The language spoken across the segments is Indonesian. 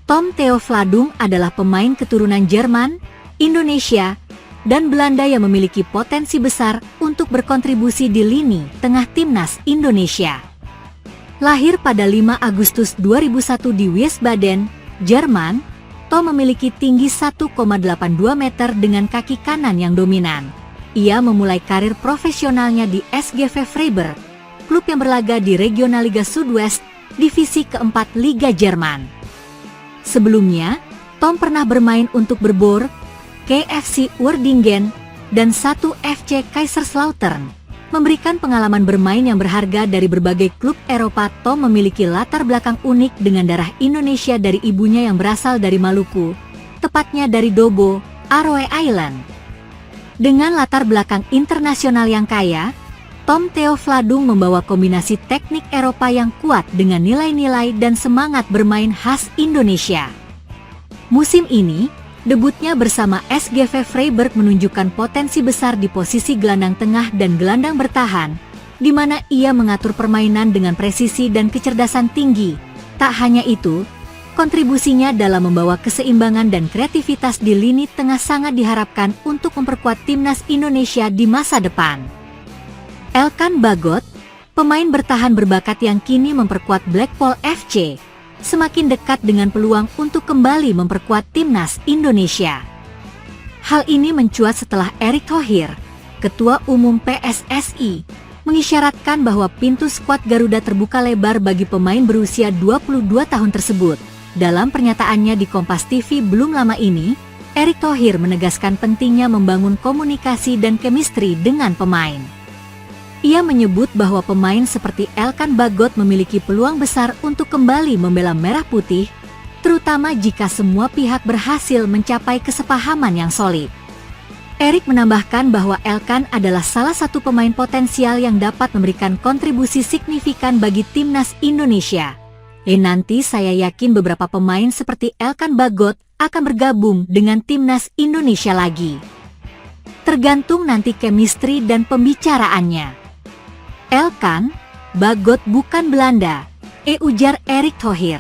Tom Theo Vladung adalah pemain keturunan Jerman, Indonesia, dan Belanda yang memiliki potensi besar untuk berkontribusi di lini tengah timnas Indonesia. Lahir pada 5 Agustus 2001 di Wiesbaden, Jerman, Tom memiliki tinggi 1,82 meter dengan kaki kanan yang dominan. Ia memulai karir profesionalnya di SGV Freiburg, klub yang berlaga di Regionalliga Südwest, divisi keempat Liga Jerman. Sebelumnya, Tom pernah bermain untuk Berbourg, KFC Uerdingen, dan 1 FC Kaiserslautern. Memberikan pengalaman bermain yang berharga dari berbagai klub Eropa, Tom memiliki latar belakang unik dengan darah Indonesia dari ibunya yang berasal dari Maluku, tepatnya dari Dobo, Aroe Island. Dengan latar belakang internasional yang kaya, Tom Theo Vladung membawa kombinasi teknik Eropa yang kuat dengan nilai-nilai dan semangat bermain khas Indonesia. Musim ini, debutnya bersama SGV Freiburg menunjukkan potensi besar di posisi gelandang tengah dan gelandang bertahan, di mana ia mengatur permainan dengan presisi dan kecerdasan tinggi. Tak hanya itu, kontribusinya dalam membawa keseimbangan dan kreativitas di lini tengah sangat diharapkan untuk memperkuat timnas Indonesia di masa depan. Elkan Bagot, pemain bertahan berbakat yang kini memperkuat Blackpool FC, semakin dekat dengan peluang untuk kembali memperkuat timnas Indonesia. Hal ini mencuat setelah Erick Thohir, Ketua Umum PSSI, mengisyaratkan bahwa pintu skuad Garuda terbuka lebar bagi pemain berusia 22 tahun tersebut. Dalam pernyataannya di Kompas TV belum lama ini, Erick Thohir menegaskan pentingnya membangun komunikasi dan chemistry dengan pemain. Ia menyebut bahwa pemain seperti Elkan Bagot memiliki peluang besar untuk kembali membela Merah Putih, terutama jika semua pihak berhasil mencapai kesepahaman yang solid. Erick menambahkan bahwa Elkan adalah salah satu pemain potensial yang dapat memberikan kontribusi signifikan bagi timnas Indonesia. Nanti saya yakin beberapa pemain seperti Elkan Bagot akan bergabung dengan timnas Indonesia lagi. Tergantung nanti chemistry dan pembicaraannya. Elkan Bagot bukan Belanda, ujar Erick Thohir.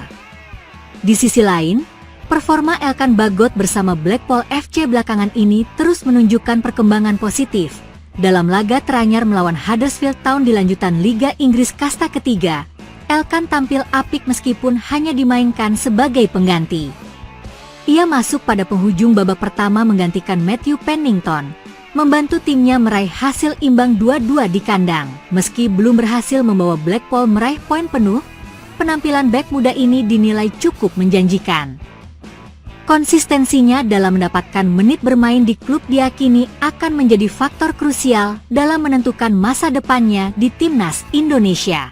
Di sisi lain, performa Elkan Bagot bersama Blackpool FC belakangan ini terus menunjukkan perkembangan positif. Dalam laga teranyar melawan Huddersfield Town di lanjutan Liga Inggris kasta ketiga, Elkan tampil apik meskipun hanya dimainkan sebagai pengganti. Ia masuk pada penghujung babak pertama menggantikan Matthew Pennington, membantu timnya meraih hasil imbang 2-2 di kandang. Meski belum berhasil membawa Blackpool meraih poin penuh, penampilan bek muda ini dinilai cukup menjanjikan. Konsistensinya dalam mendapatkan menit bermain di klub diyakini akan menjadi faktor krusial dalam menentukan masa depannya di timnas Indonesia.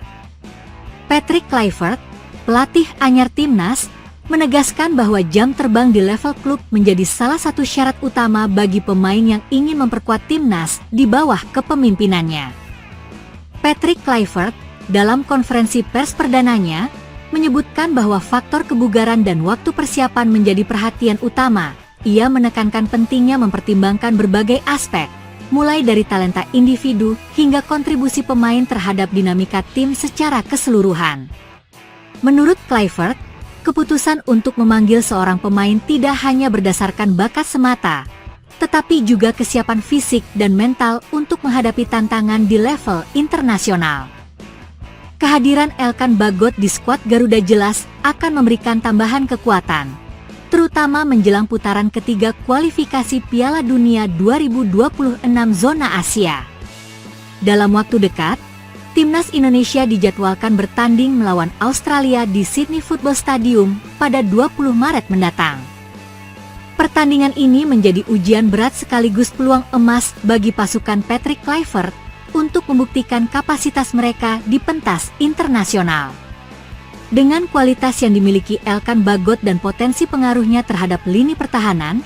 Patrick Kluivert, pelatih anyar timnas, menegaskan bahwa jam terbang di level klub menjadi salah satu syarat utama bagi pemain yang ingin memperkuat timnas di bawah kepemimpinannya. Patrick Kluivert, dalam konferensi pers perdananya, menyebutkan bahwa faktor kebugaran dan waktu persiapan menjadi perhatian utama. Ia menekankan pentingnya mempertimbangkan berbagai aspek, mulai dari talenta individu hingga kontribusi pemain terhadap dinamika tim secara keseluruhan. Menurut Kluivert, keputusan untuk memanggil seorang pemain tidak hanya berdasarkan bakat semata, tetapi juga kesiapan fisik dan mental untuk menghadapi tantangan di level internasional. Kehadiran Elkan Bagot di skuad Garuda jelas akan memberikan tambahan kekuatan, terutama menjelang putaran ketiga kualifikasi Piala Dunia 2026 zona Asia. Dalam waktu dekat, timnas Indonesia dijadwalkan bertanding melawan Australia di Sydney Football Stadium pada 20 Maret mendatang. Pertandingan ini menjadi ujian berat sekaligus peluang emas bagi pasukan Patrick Kluivert untuk membuktikan kapasitas mereka di pentas internasional. Dengan kualitas yang dimiliki Elkan Bagot dan potensi pengaruhnya terhadap lini pertahanan,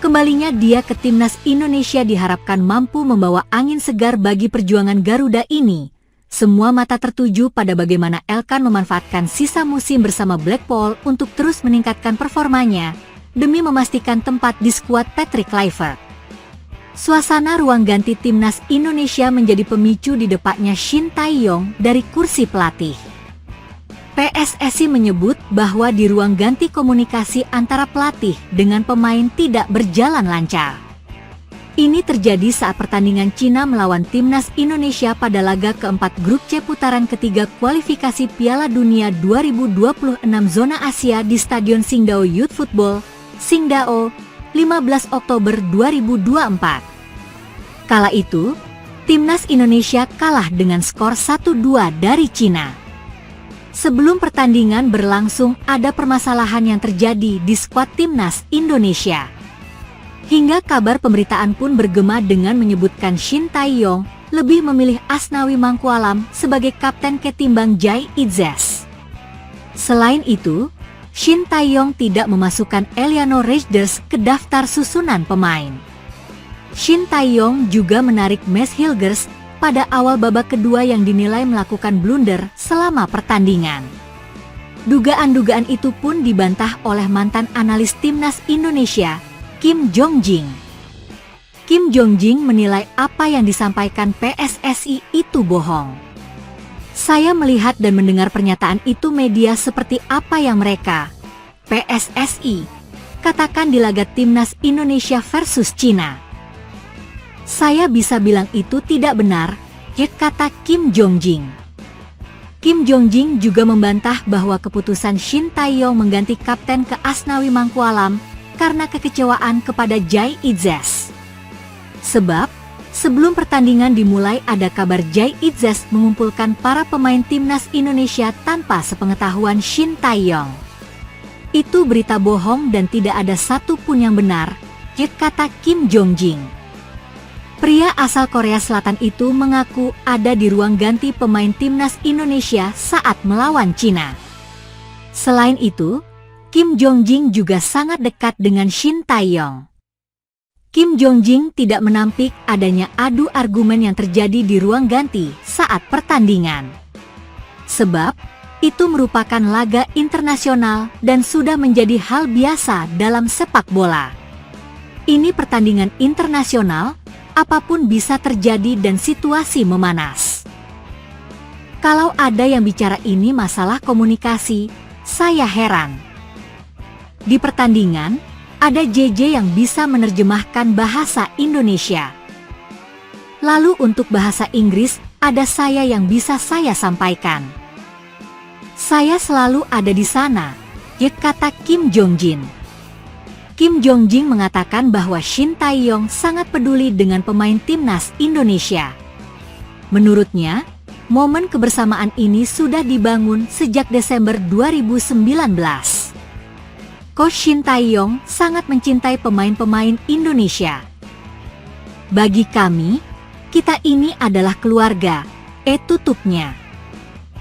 kembalinya dia ke timnas Indonesia diharapkan mampu membawa angin segar bagi perjuangan Garuda ini. Semua mata tertuju pada bagaimana Elkan memanfaatkan sisa musim bersama Blackpool untuk terus meningkatkan performanya, demi memastikan tempat di skuad Patrick Kluivert. Suasana ruang ganti timnas Indonesia menjadi pemicu di depannya Shin Tae-yong dari kursi pelatih. PSSI menyebut bahwa di ruang ganti komunikasi antara pelatih dengan pemain tidak berjalan lancar. Ini terjadi saat pertandingan Cina melawan Timnas Indonesia pada laga keempat Grup C putaran ketiga kualifikasi Piala Dunia 2026 Zona Asia di Stadion Qingdao Youth Football, Qingdao, 15 Oktober 2024. Kala itu, Timnas Indonesia kalah dengan skor 1-2 dari Cina. Sebelum pertandingan berlangsung, ada permasalahan yang terjadi di skuad Timnas Indonesia. Hingga kabar pemberitaan pun bergema dengan menyebutkan Shin Tae-yong lebih memilih Asnawi Mangkualam sebagai kapten ketimbang Jai Itzes. Selain itu, Shin Tae-yong tidak memasukkan Eliano Reijnders ke daftar susunan pemain. Shin Tae-yong juga menarik Mads Hilgers pada awal babak kedua yang dinilai melakukan blunder selama pertandingan. Dugaan-dugaan itu pun dibantah oleh mantan analis Timnas Indonesia, Kim Jong-jing. Kim Jong-jing menilai apa yang disampaikan PSSI itu bohong. Saya melihat dan mendengar pernyataan itu media seperti apa yang mereka, PSSI, katakan di laga Timnas Indonesia versus Cina. Saya bisa bilang itu tidak benar, kata Kim Jong-jing. Kim Jong-jing juga membantah bahwa keputusan Shin Tae-yong mengganti kapten ke Asnawi Mangkualam karena kekecewaan kepada Jai Itzes. Sebab, sebelum pertandingan dimulai ada kabar Jai Itzes mengumpulkan para pemain Timnas Indonesia tanpa sepengetahuan Shin Tae-yong. Itu berita bohong dan tidak ada satu pun yang benar, kata Kim Jong-jing. Pria asal Korea Selatan itu mengaku ada di ruang ganti pemain Timnas Indonesia saat melawan Cina. Selain itu, Kim Jong-jing juga sangat dekat dengan Shin Tae-yong. Kim Jong-jing tidak menampik adanya adu argumen yang terjadi di ruang ganti saat pertandingan. Sebab, itu merupakan laga internasional dan sudah menjadi hal biasa dalam sepak bola. Ini pertandingan internasional, apapun bisa terjadi dan situasi memanas. Kalau ada yang bicara ini masalah komunikasi, saya heran. Di pertandingan, ada JJ yang bisa menerjemahkan bahasa Indonesia. Lalu untuk bahasa Inggris, ada saya yang bisa saya sampaikan. Saya selalu ada di sana, kata Kim Jong-jin. Kim Jong-jing mengatakan bahwa Shin Tae-yong sangat peduli dengan pemain Timnas Indonesia. Menurutnya, momen kebersamaan ini sudah dibangun sejak Desember 2019. Coach Shin Tae-yong sangat mencintai pemain-pemain Indonesia. Bagi kami, kita ini adalah keluarga, tutupnya.